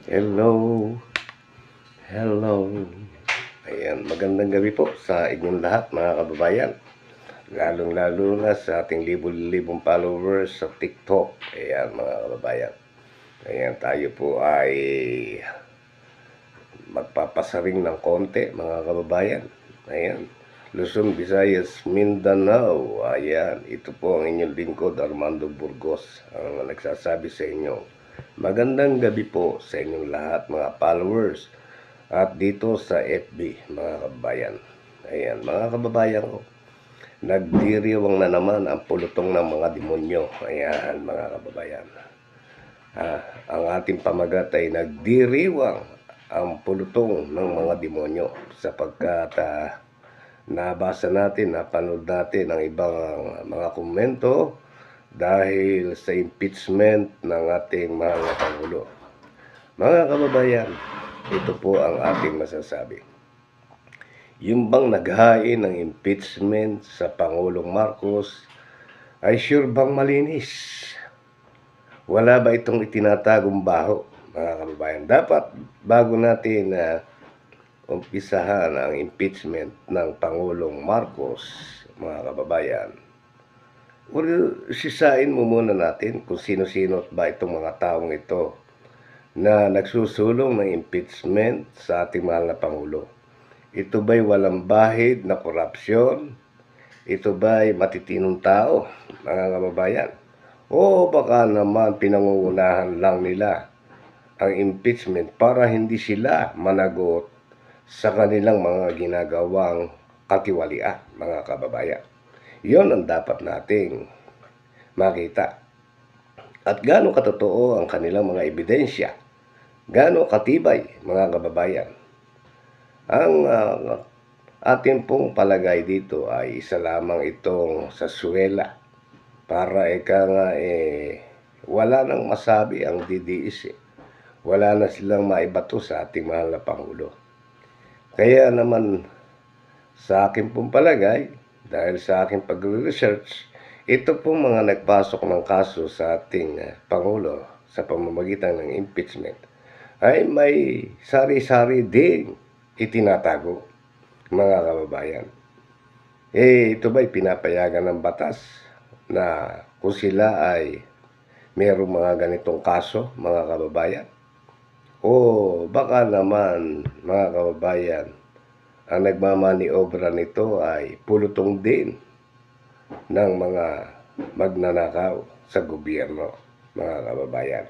Hello, hello. Ayan, magandang gabi po sa inyong lahat mga kababayan. Lalong-lalo na sa ating libo-libong followers sa TikTok. Ayan mga kababayan. Ayan, tayo po ay magpapasaring ng konti mga kababayan. Ayan, Luzon, Visayas, Mindanao. Ayan, ito po ang inyong lingkod, Armando Burgos, ang nagsasabi sa inyo. Magandang gabi po sa inyong lahat mga followers at dito sa FB mga kababayan. Ayan mga kababayan ko, nagdiriwang na naman ang pulutong ng mga demonyo. Ayan mga kababayan, ang ating pamagat ay nagdiriwang ang pulutong ng mga demonyo sapagkat nabasa natin, napanood natin ang ibang mga komento dahil sa impeachment ng ating mahal na Pangulo. Mga kababayan, ito po ang ating masasabi. Yung bang naghain ng impeachment sa Pangulong Marcos ay sure bang malinis? Wala ba itong itinatagong baho, mga kababayan? Dapat bago natin umpisahan ang impeachment ng Pangulong Marcos, mga kababayan, sisain mo muna natin kung sino-sino ba itong mga taong ito na nagsusulong ng impeachment sa ating mahal na Pangulo. Ito ba'y walang bahid na korupsyon? Ito ba'y matitinong tao, mga kababayan? O baka naman pinangungunahan lang nila ang impeachment para hindi sila managot sa kanilang mga ginagawang katiwalian, mga kababayan. Yon ang dapat nating makita. At gaano katotoo ang kanilang mga ebidensya, gaano katibay, mga kababayan. Ang ating pong palagay dito ay isa lamang itong sasuela para wala nang masabi ang DDS. Wala na silang maibato sa ating mahal na Pangulo. Kaya naman sa akin pong palagay, dahil sa aking pag-research, ito pong mga nagpasok ng kaso sa ating Pangulo sa pamamagitan ng impeachment ay may sari-sari din itinatago, mga kababayan. Ito ba'y pinapayagan ng batas na kung sila ay mayroong mga ganitong kaso, mga kababayan? O baka naman, mga kababayan, ang nagmamaniobra nito ay pulutong din ng mga magnanakaw sa gobyerno, mga kababayan.